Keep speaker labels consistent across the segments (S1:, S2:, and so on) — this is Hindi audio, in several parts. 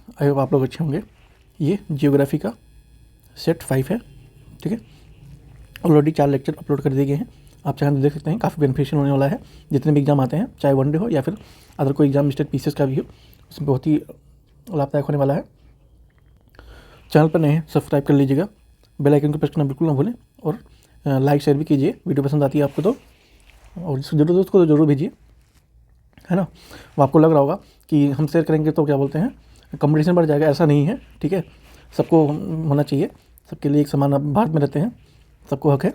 S1: आई होप आप लोग अच्छे होंगे। ये जियोग्राफी का सेट 5 है, ठीक है। ऑलरेडी 4 लेक्चर अपलोड कर दिए गए हैं, आप चाहें तो देख सकते हैं। काफ़ी बेनिफिशियल होने वाला है जितने भी एग्जाम आते हैं, चाहे वनडे हो या फिर अदर कोई एग्जाम स्टेट पीसीएस का भी हो, उसमें बहुत ही लाभदायक होने वाला है। चैनल पर नए हैं सब्सक्राइब कर लीजिएगा, बेल आइकन को प्रेस करना बिल्कुल ना भूलें, और लाइक शेयर भी कीजिए। वीडियो पसंद आती है आपको तो, और जिसको जरूरत है उसको तो जरूर भेजिए, है ना। वो आपको लग रहा होगा कि हम शेयर करेंगे तो क्या बोलते हैं कंपटीशन बढ़ जाएगा, ऐसा नहीं है, ठीक है। सबको होना चाहिए, सबके लिए एक समान भारत में रहते हैं, सबको हक है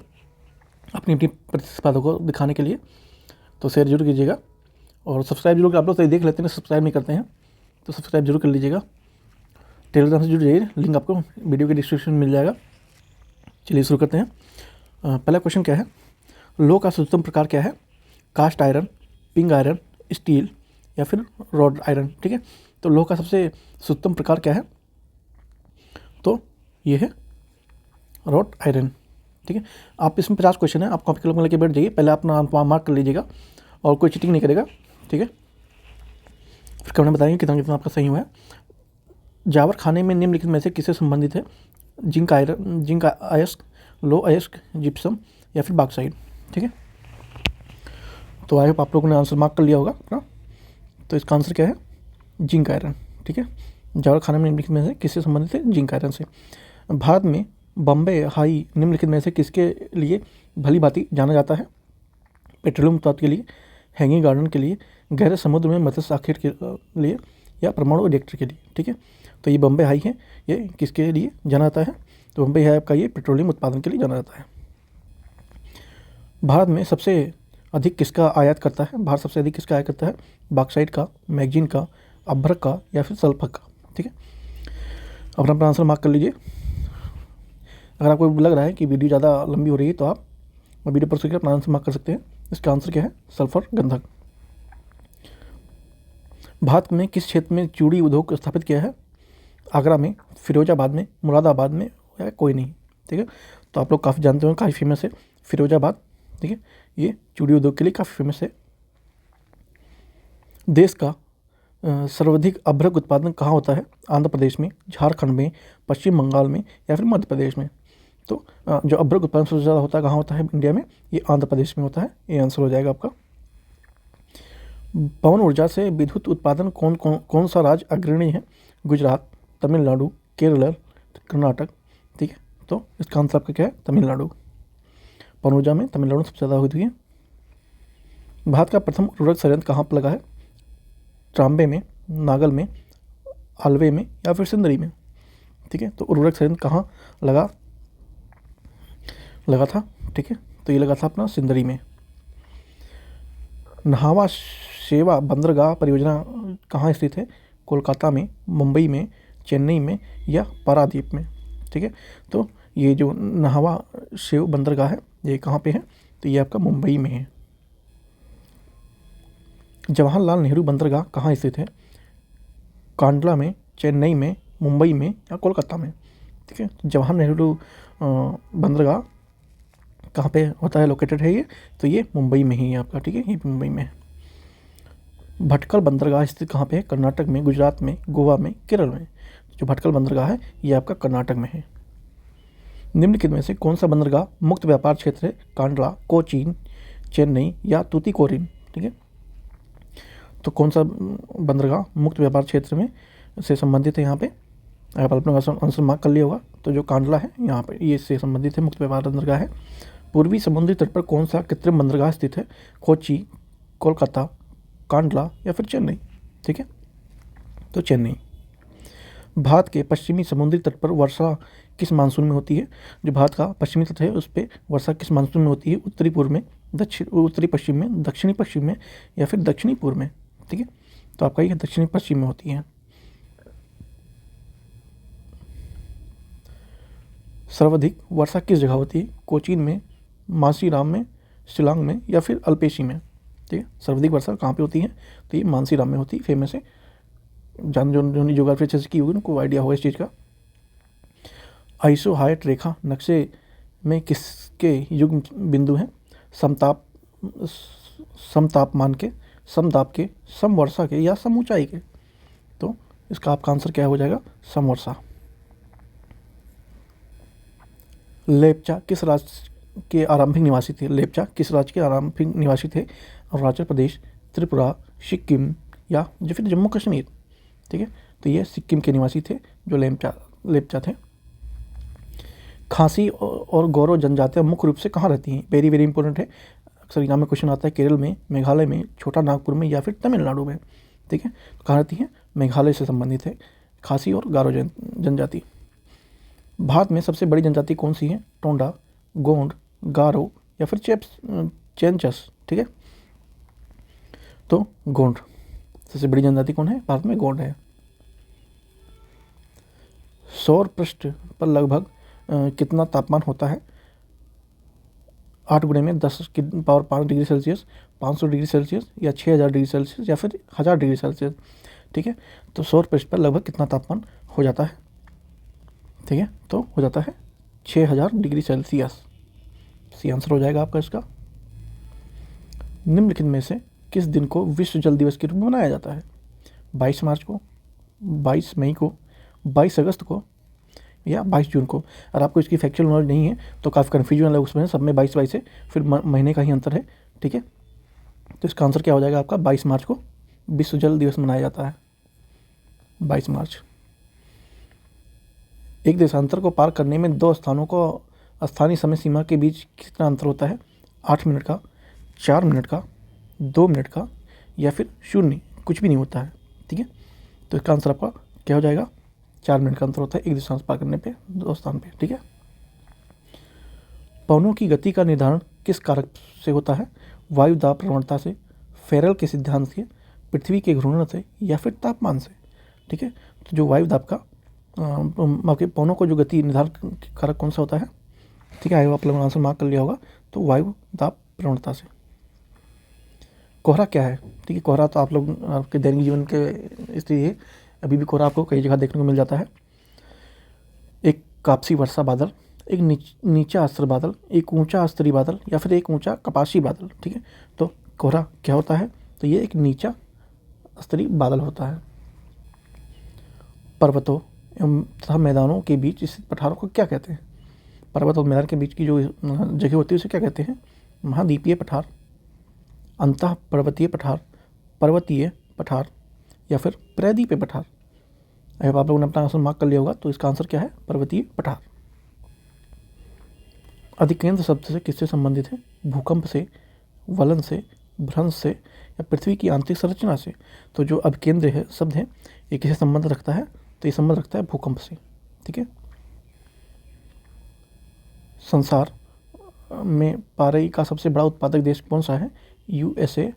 S1: अपनी अपनी प्रतिस्पर्धा को दिखाने के लिए। तो शेयर जरूर कीजिएगा और सब्सक्राइब जरूर, आप लोग तो देख लेते हैं सब्सक्राइब नहीं करते हैं, तो सब्सक्राइब जरूर कर लीजिएगा। टेलीग्राम से जुड़ जाइए, लिंक आपको वीडियो के डिस्क्रिप्शन में मिल जाएगा। चलिए शुरू करते हैं। पहला क्वेश्चन क्या है, लोह का शुद्धतम प्रकार क्या है? Cast iron, pig iron, steel या फिर रॉड आयरन, ठीक है। तो लोह का सबसे शुद्धतम प्रकार क्या है? तो ये है रॉड आयरन, ठीक है। आप इसमें 50 क्वेश्चन है, आप कॉपी कलम लेके बैठ जाइए, पहले अपना मार्क कर लीजिएगा और कोई चीटिंग नहीं करेगा, ठीक है। फिर कमेंट में बताएंगे कितना कितना आपका सही हुआ है। जावर खाने में निम्नलिखित में से किससे संबंधित है? जिंक आयरन, जिंक अयस्क, लो अयस्क, जिप्सम या फिर बॉक्साइट, ठीक है। तो आई होप आप लोगों ने आंसर मार्क कर लिया होगा अपना। तो इसका आंसर क्या है? जिंक आयरन, ठीक है। जावर खाने में निम्नलिखित में से किससे संबंधित है? जिंक आयरन से। भारत में बम्बे हाई निम्नलिखित में से किसके लिए भली भांति जाना जाता है? पेट्रोलियम उत्पाद के लिए, हैंगिंग गार्डन के लिए, गहरे समुद्र में मत्स्य आखेट के लिए, या परमाणु रिएक्टर के लिए, ठीक है। तो ये बम्बे हाई है, ये किसके लिए जाना जाता है? तो बम्बे हाई आपका ये पेट्रोलियम उत्पादन के लिए जाना जाता है। भारत में सबसे अधिक किसका आयात करता है? भारत सबसे अधिक किसका आयात करता है? बॉक्साइट का, मैगजीन का, अभ्रक का या फिर सल्फर का, ठीक है। अपना आंसर मार्क कर लीजिए। अगर आपको लग रहा है कि वीडियो ज़्यादा लंबी हो रही है तो आप वीडियो पर से अपना आंसर मार्क कर सकते हैं। इसका आंसर क्या है? सल्फर गंधक। भारत में किस क्षेत्र में चूड़ी उद्योग स्थापित किया है? आगरा में, फिरोजाबाद में, मुरादाबाद में या कोई नहीं, ठीक है। तो आप लोग काफ़ी जानते हो, काफ़ी फेमस है फिरोजाबाद, ठीक है। ये चूड़ी उद्योग के लिए काफ़ी फेमस है। देश का सर्वाधिक अभ्रक उत्पादन कहाँ होता है? आंध्र प्रदेश में, झारखंड में, पश्चिम बंगाल में या फिर मध्य प्रदेश में? तो जो अभ्रक उत्पादन सबसे ज़्यादा होता है कहाँ होता है इंडिया में? ये आंध्र प्रदेश में होता है। ये आंसर हो जाएगा आपका। पवन ऊर्जा से विद्युत उत्पादन कौन सा राज्य अग्रणी है? गुजरात, तमिलनाडु, केरल, कर्नाटक, ठीक है। तो इसका आंसर आपका क्या है? तमिलनाडु। पवन ऊर्जा में तमिलनाडु सबसे ज़्यादा होती है। भारत का प्रथम उर्वरक संयंत्र कहाँ पर लगा है? ट्राम्बे में, नागल में, आलवे में या फिर सिंदरी में, ठीक है। तो उर्वरक संयंत्र कहाँ लगा था, ठीक है। तो ये लगा था अपना सिंदरी में। नहावा शेवा बंदरगाह परियोजना कहाँ स्थित है? कोलकाता में, मुंबई में, चेन्नई में या पारादीप में, ठीक है। तो ये जो नहावा शेव बंदरगाह है ये कहाँ पे है? तो ये आपका मुंबई में है। जवाहरलाल नेहरू बंदरगाह कहाँ स्थित है? कांडला में, चेन्नई में, मुंबई में या कोलकाता में, ठीक है। जवाहर नेहरू बंदरगाह कहाँ पे होता है, लोकेटेड है ये? तो ये मुंबई में ही है आपका, ठीक है। ये मुंबई में है। भटकल बंदरगाह स्थित कहाँ पे है? कर्नाटक में, गुजरात में, गोवा में, केरल में। जो भटकल बंदरगाह है ये आपका कर्नाटक में है। निम्नलिखित में से कौन सा बंदरगाह मुक्त व्यापार क्षेत्र है? कांडला, कोचीन, चेन्नई या तूतीकोरिन, ठीक है। तो कौन सा बंदरगाह मुक्त व्यापार क्षेत्र में से संबंधित है यहाँ पे? आप अपना आंसर मार्क कर लिया होगा। तो जो कांडला है यहाँ पे ये इससे संबंधित है, मुक्त व्यापार बंदरगाह है। पूर्वी समुद्री तट पर कौन सा कृत्रिम बंदरगाह स्थित है? कोची, कोलकाता, कांडला या फिर चेन्नई, ठीक है। तो चेन्नई। भारत के पश्चिमी समुद्री तट पर वर्षा किस मानसून में होती है? जो भारत का पश्चिमी तट है उस पर वर्षा किस मानसून में होती है? उत्तरी पूर्व में, उत्तरी पश्चिम में, दक्षिणी पश्चिम में या फिर दक्षिणी पूर्व में, ठीक है। तो आपका ये दक्षिणी पश्चिम में होती है। सर्वाधिक वर्षा किस जगह होती है? कोचीन में, मासीराम में, शिलांग में या फिर अल्पेशी में, ठीक है। सर्वाधिक वर्षा कहाँ पे होती है? तो ये मानसीराम में होती है, फेमस है। जो ज्योग्राफी अच्छे से की होगी उनको आइडिया होगा इस चीज़ का। आइसो हाइट रेखा नक्शे में किसके युग्म बिंदु हैं? समताप, समतापमान के, समदाब के, सम वर्षा के या सम ऊंचाई के? तो इसका आपका आंसर क्या हो जाएगा? समोसा। लेप्चा किस राज्य के आरंभिक निवासी थे? लेप्चा किस राज्य के आरंभिक निवासी थे? अरुणाचल प्रदेश, त्रिपुरा, सिक्किम या फिर जम्मू कश्मीर। ठीक है, तो ये सिक्किम के निवासी थे जो लेप्चा थे। खासी और गारो जनजातियाँ मुख्य रूप से कहाँ रहती हैं? वेरी वेरी इंपॉर्टेंट है, अक्सर एग्जाम में क्वेश्चन आता है। केरल में, मेघालय में, छोटा नागपुर में या फिर तमिलनाडु में। ठीक है, तो कहाँ रहती हैं? मेघालय से संबंधित है खासी और गारो जनजाति। भारत में सबसे बड़ी जनजाति कौन सी है? टोंडा, गोंड, गारो या फिर चेंचस। ठीक है, तो गोंड सबसे बड़ी जनजाति कौन है भारत में? गोंड है। सौर पृष्ठ पर लगभग कितना तापमान होता है? 8 गुणे में 10 की power 5 degree Celsius, 500 degree Celsius या 6000 डिग्री सेल्सियस या फिर 1000 डिग्री सेल्सियस। ठीक है, तो सौर पृष्ठ पर लगभग कितना तापमान हो जाता है? ठीक है, तो हो जाता है 6000 डिग्री सेल्सियस। सी आंसर हो जाएगा आपका इसका। निम्नलिखित में से किस दिन को विश्व जल दिवस के रूप में मनाया जाता है? 22 मार्च को, 22 मई को, 22 अगस्त को या 22 जून को। अगर आपको इसकी फैक्चुअल नॉलेज नहीं है तो काफ़ी कन्फ्यूजन है उसमें, सब में 22 है, फिर महीने का ही अंतर है। ठीक है, तो इसका आंसर क्या हो जाएगा आपका? 22 मार्च को विश्व जल दिवस मनाया जाता है, 22 मार्च। एक देशांतर को पार करने में 2 स्थानों को स्थानीय समय सीमा के बीच कितना अंतर होता है? 8 मिनट का, 4 मिनट का, 2 मिनट का या फिर 0, कुछ भी नहीं होता है। ठीक है, तो इसका आंसर आपका क्या हो जाएगा? 4 मिनट का अंतर होता है एक देशांतर पार करने पे 2 स्थान पे। ठीक है, पवनों की गति का निर्धारण किस कारक से होता है? वायु दाब प्रवणता से, फेरल के सिद्धांत से, पृथ्वी के घूर्णन से या फिर तापमान से। ठीक है, तो जो वायु दाब का आपके पवनों को जो गति निर्धारण कारक कौन सा होता है? ठीक है, आए आप लोगों ने आंसर मार्क कर लिया होगा, तो वायु दाब प्रवणता से। कोहरा क्या है? ठीक है, कोहरा तो आप लोग आपके दैनिक जीवन के स्थिति है, अभी भी कोहरा आपको कई जगह देखने को मिल जाता है। एक कापसी वर्षा बादल, एक नीचा अस्तर बादल, एक ऊंचा स्तरीय बादल या फिर एक ऊंचा कपासी बादल। ठीक है, तो कोहरा क्या होता है? तो ये एक नीचा स्तरीय बादल होता है। पर्वतों तथा मैदानों के बीच स्थित पठारों को क्या कहते हैं? पर्वत और मैदान के बीच की जो जगह होती है उसे क्या कहते हैं? महाद्वीपीय पठार, अंतः पर्वतीय पठार, पर्वतीय पठार या फिर प्रद्वीपीय पठार। अब आप लोगों ने अपना आंसर मार्क कर लिया होगा, तो इसका आंसर क्या है? पर्वतीय पठार। अधिकेंद्र शब्द से किससे संबंधित है? भूकंप से, वलन से, भ्रंश से या पृथ्वी की आंतरिक संरचना से। तो जो अभिकेंद्र है शब्द है, ये किससे संबंध रखता है? तो ये संबंध रखता है भूकंप से। ठीक है, संसार में पारई का सबसे बड़ा उत्पादक देश कौन सा है? यूएसए,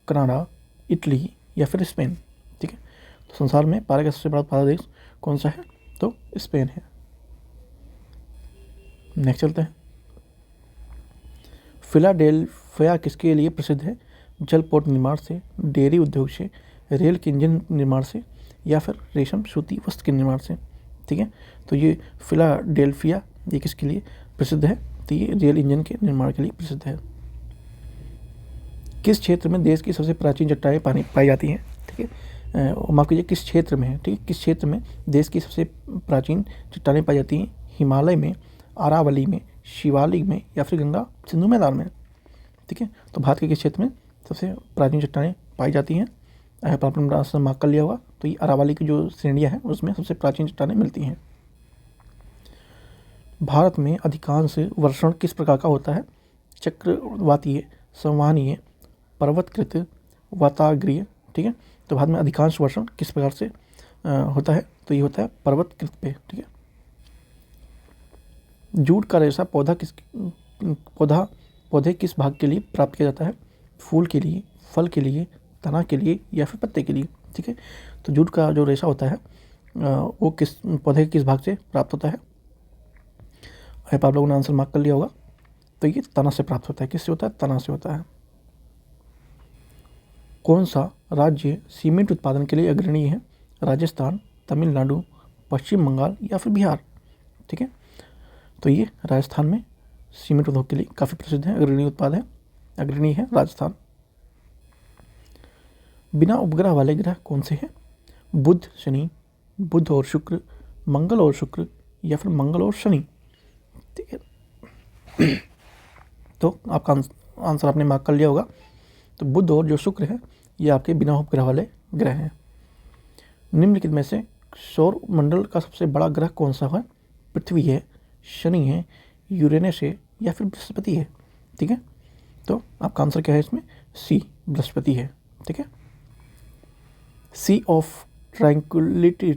S1: कनाडा, इटली या फिर स्पेन। ठीक है, तो संसार में पारई का सबसे बड़ा उत्पादक देश कौन सा है? तो स्पेन है। नेक्स्ट चलते हैं। फिलाडेल्फिया किसके लिए प्रसिद्ध है? जलपोर्ट निर्माण से, डेयरी उद्योग से, रेल के इंजन निर्माण से या फिर रेशम सूती वस्त्र के निर्माण से। ठीक है, तो ये फिलाडेल्फिया ये किसके लिए प्रसिद्ध है? तो ये रेल इंजन के निर्माण के लिए प्रसिद्ध है। किस क्षेत्र में देश की सबसे प्राचीन चट्टानें पाई जाती हैं? ठीक है, माफ कीजिए, किस क्षेत्र में है? ठीक है, किस क्षेत्र में देश की सबसे प्राचीन चट्टानें पाई जाती हैं? हिमालय में, अरावली में, शिवालिक में या फिर गंगा सिंधु मैदान में। ठीक है, तो भारत के किस क्षेत्र में सबसे प्राचीन चट्टानें पाई जाती हैं? आपने आंसर मार्क कर लिया होगा, तो ये अरावली की जो श्रेणियाँ हैं उसमें सबसे प्राचीन चट्टानें मिलती हैं। भारत में अधिकांश वर्षण किस प्रकार का होता है? चक्रवातीय, संवहनीय, पर्वतकृत, वाताग्रीय। ठीक है, तो भारत में अधिकांश वर्षण किस प्रकार से होता है? तो ये होता है पर्वतकृत पे। ठीक है, जूट का रेशा पौधे किस भाग के लिए प्राप्त किया जाता है? फूल के लिए, फल के लिए, तना के लिए या फिर पत्ते के लिए। ठीक है, तो जूट का जो रेशा होता है वो किस पौधे के किस भाग से प्राप्त होता है? आप लोगों ने आंसर मार्क कर लिया होगा, तो ये तना से प्राप्त होता है। किससे होता है? तना से होता है। कौन सा राज्य सीमेंट उत्पादन के लिए अग्रणी है? राजस्थान, तमिलनाडु, पश्चिम बंगाल या फिर बिहार। ठीक है, तो ये राजस्थान में सीमेंट उद्योग के लिए काफ़ी प्रसिद्ध है, अग्रणी है राजस्थान। बिना उपग्रह वाले ग्रह कौन से हैं? बुध शनि, बुध और शुक्र, मंगल और शुक्र, या फिर मंगल और शनि। ठीक है, तो आपका आंसर आपने मार्क कर लिया होगा। तो बुध और जो शुक्र है ये आपके बिना उपग्रह वाले ग्रह हैं। निम्नलिखित में से सौर मंडल का सबसे बड़ा ग्रह कौन सा है? पृथ्वी है, शनि है, यूरेनस है, या फिर बृहस्पति है। ठीक है, तो आपका आंसर क्या है इसमें? सी, बृहस्पति है। ठीक है, सी ऑफ ट्रैंक्विलिटी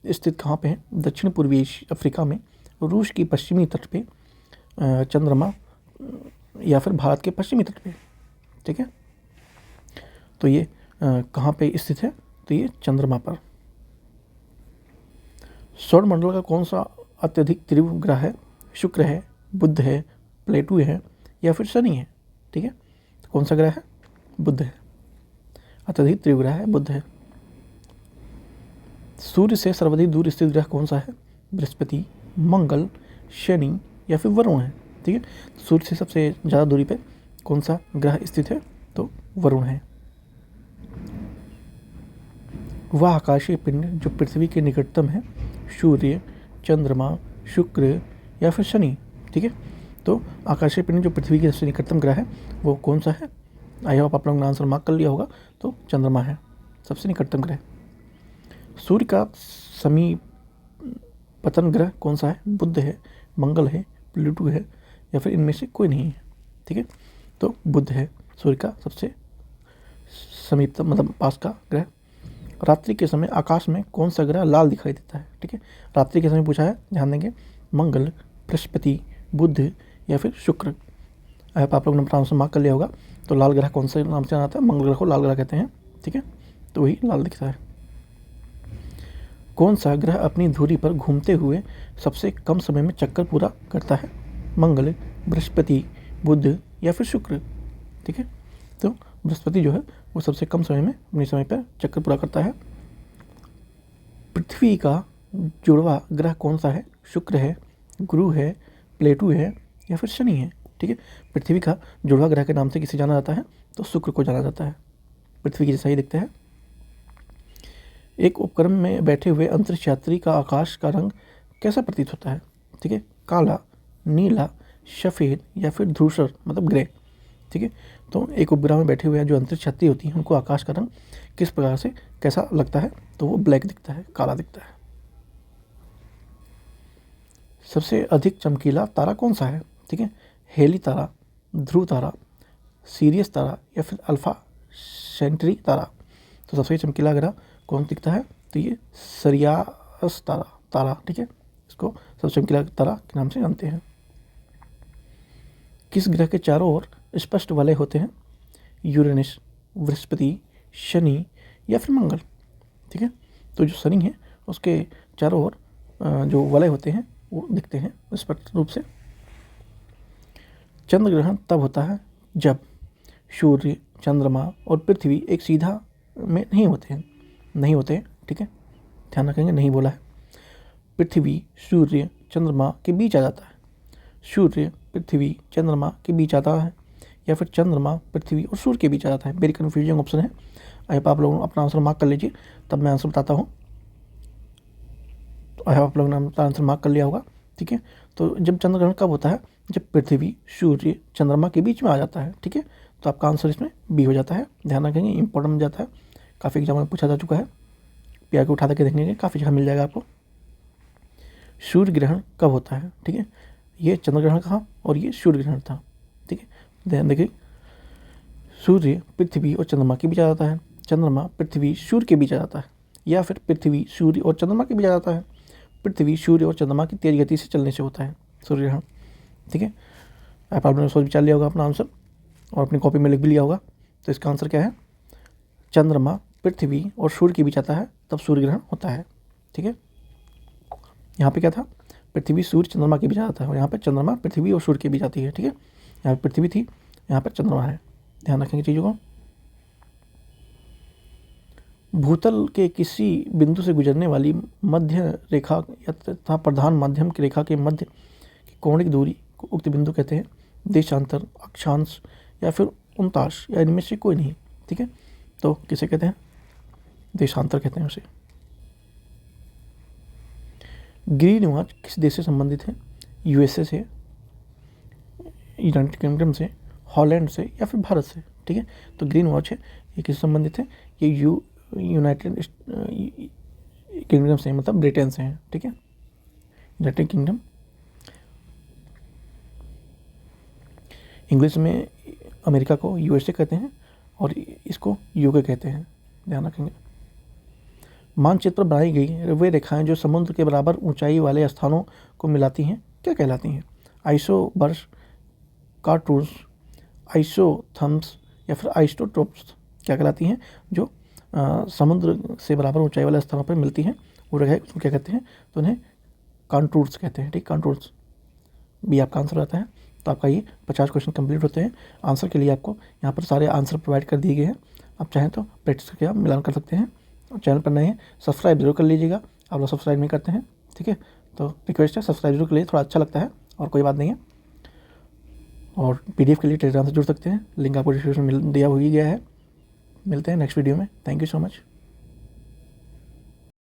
S1: स्थित कहाँ पे है? दक्षिण पूर्वी अफ्रीका में, रूस की पश्चिमी तट पे, चंद्रमा, या फिर भारत के पश्चिमी तट पे। ठीक है, तो ये कहाँ पे स्थित है? तो ये चंद्रमा पर। सौर मंडल का कौन सा अत्यधिक तीव्र ग्रह है? शुक्र है, बुध है, प्लेटो है, या फिर शनि है। ठीक है, तो कौन सा ग्रह है? बुध है। अत्यधिक तीव्र ग्रह है बुध है। सूर्य से सर्वाधिक दूर स्थित ग्रह कौन सा है? बृहस्पति, मंगल, शनि, या फिर वरुण है। ठीक है, सूर्य से सबसे ज़्यादा दूरी पे कौन सा ग्रह स्थित है? तो वरुण है। वह आकाशीय पिंड जो पृथ्वी के निकटतम है, सूर्य, चंद्रमा, शुक्र, या फिर शनि। ठीक है, तो आकाशीय पिंड जो पृथ्वी के सबसे निकटतम ग्रह है वो कौन सा है? आई होप आप लोगों ने आंसर मार्क कर लिया होगा। तो चंद्रमा है सबसे निकटतम ग्रह। सूर्य का समीपतम ग्रह कौन सा है? बुध है, मंगल है, प्लूटो है, या फिर इनमें से कोई नहीं है। ठीक है, तो बुध है सूर्य का सबसे समीपतम मतलब पास का ग्रह। रात्रि के समय आकाश में कौन सा ग्रह लाल दिखाई देता है? ठीक है, रात्रि के समय पूछा है, ध्यान देंगे। मंगल, बृहस्पति, बुध, या फिर शुक्र। आप लोगों ने अपना आंसर मार्क कर लिया होगा। तो लाल ग्रह कौन से नाम से जाना आता है? मंगल ग्रह को लाल ग्रह कहते हैं। ठीक है, तो वही लाल दिखता है। कौन सा ग्रह अपनी धुरी पर घूमते हुए सबसे कम समय में चक्कर पूरा करता है? मंगल, बृहस्पति, बुध, या फिर शुक्र। ठीक है, तो बृहस्पति जो है वो सबसे कम समय में अपने समय पर चक्कर पूरा करता है। पृथ्वी का जुड़वा ग्रह कौन सा है? शुक्र है, गुरु है, प्लेटो है, या फिर शनि है। ठीक है, पृथ्वी का जुड़वा ग्रह के नाम से किसे जाना जाता है? तो शुक्र को जाना जाता है। पृथ्वी के जैसा ही दिखते हैं। एक उपकरण में बैठे हुए अंतरिक्ष यात्री का आकाश का रंग कैसा प्रतीत होता है? ठीक है, काला, नीला, सफ़ेद, या फिर धूसर मतलब ग्रे। ठीक है, तो एक उपग्रह में बैठे हुए जो अंतरिक्ष यात्री होती हैं उनको आकाश का रंग किस प्रकार से कैसा लगता है? तो वो ब्लैक दिखता है, काला दिखता है। सबसे अधिक चमकीला तारा कौन सा है? ठीक है, हेली तारा, ध्रुव तारा, सीरियस तारा, या फिर अल्फा सेंटरी तारा। तो सबसे चमकीला ग्रह कौन दिखता है? तो ये सिरियस तारा। ठीक है, इसको सबसे चमकीला तारा के नाम से जानते हैं। किस ग्रह के चारों ओर स्पष्ट वलय होते हैं? यूरेनस, बृहस्पति, शनि, या फिर मंगल। ठीक है, तो जो शनि है उसके चारों ओर जो वलय होते हैं वो दिखते हैं स्पष्ट रूप से। चंद्र ग्रहण तब होता है जब सूर्य, चंद्रमा और पृथ्वी एक सीधा में नहीं होते हैं। ठीक है, ध्यान रखेंगे, नहीं बोला है। पृथ्वी सूर्य चंद्रमा के बीच आ जाता है, सूर्य पृथ्वी चंद्रमा के बीच आता है, या फिर चंद्रमा पृथ्वी और सूर्य के बीच आ जाता है। वेरी कन्फ्यूजिंग ऑप्शन है। आई होप आप लोग अपना आंसर मार्क कर लीजिए, तब मैं आंसर बताता हूँ। आई होप आप लोगों ने अपना आंसर मार्क कर लिया होगा। ठीक है, तो जब चंद्र ग्रहण कब होता है? जब पृथ्वी सूर्य चंद्रमा के बीच में आ जाता है। ठीक है, तो आपका आंसर इसमें बी हो जाता है। ध्यान रखेंगे, इंपॉर्टेंट मिल जाता है, काफ़ी एग्जाम में पूछा जा चुका है। पी के उठा के देखेंगे, काफ़ी जगह मिल जाएगा आपको। सूर्य ग्रहण कब होता है? ठीक है, ये चंद्र ग्रहण था और ये सूर्य ग्रहण था। ठीक है, ध्यान देखिए, सूर्य पृथ्वी और चंद्रमा के बीच आ जाता है, चंद्रमा पृथ्वी सूर्य के बीच आ जाता है, या फिर पृथ्वी सूर्य और चंद्रमा के बीच आ जाता है। पृथ्वी सूर्य और चंद्रमा की तेज गति से चलने से होता है सूर्य ग्रहण। ठीक है, आपने सोच विचार लिया होगा अपना आंसर और अपनी कॉपी में लिख भी लिया होगा। तो इसका आंसर क्या है? चंद्रमा पृथ्वी और सूर्य के बीच आता है तब सूर्य ग्रहण होता है। ठीक है, यहाँ पे क्या था? पृथ्वी सूर्य चंद्रमा के बीच आता है, और यहाँ पे चंद्रमा पृथ्वी और सूर्य के बीच आती है। ठीक है, यहाँ पे पृथ्वी थी, यहाँ पर चंद्रमा है। ध्यान रखेंगे चीज़ों को। भूतल के किसी बिंदु से गुजरने वाली मध्य रेखा तथा प्रधान माध्यम की रेखा के मध्य की कोणिक दूरी को उक्त बिंदु कहते हैं। देशांतर, अक्षांश, या फिर उनताश, या इनमें से कोई नहीं। ठीक है, तो किसे कहते हैं? देशांतर कहते हैं उसे। ग्रीन वॉच किस देश से संबंधित है? यूएसए से, यूनाइटेड किंगडम से, हॉलैंड से या फिर भारत से। ठीक है, तो ग्रीन वॉच है ये किससे संबंधित है? ये यूनाइटेड किंगडम से, मतलब ब्रिटेन से है। ठीक है, यूनाइटेड किंगडम। इंग्लिश में अमेरिका को यूएसए कहते हैं और इसको यूके कहते हैं, ध्यान रखेंगे। मानचित्र पर बनाई गई वे रेखाएं जो समुद्र के बराबर ऊंचाई वाले स्थानों को मिलाती हैं क्या कहलाती हैं? आइसोबर्स, कार्टून्स, आइसोथम्स या फिर आइसोटोप्स क्या कहलाती हैं? जो समुद्र से बराबर ऊंचाई वाले स्थानों पर मिलती हैं वो रेखाएं, उसको क्या कहते हैं? तो उन्हें कॉन्टूर्स कहते हैं। ठीक, कॉन्टूर्स भी आपका आंसर आता है। तो आपका ये 50 क्वेश्चन कंप्लीट होते हैं। आंसर के लिए आपको यहाँ पर सारे आंसर प्रोवाइड कर दिए गए हैं। आप चाहें तो प्रैक्टिस करके आप मिलान कर सकते हैं। और चैनल पर नए हैं सब्सक्राइब जरूर कर लीजिएगा, आप लोग सब्सक्राइब नहीं करते हैं। ठीक है, तो रिक्वेस्ट है सब्सक्राइब जरूर कर लीजिए, थोड़ा अच्छा लगता है और कोई बात नहीं है। और PDF के लिए टेलीग्राम से जुड़ सकते हैं, लिंक आपको डिस्क्रिप्शन में दिया हो ही गया है। मिलते हैं नेक्स्ट वीडियो में। Thank you so much.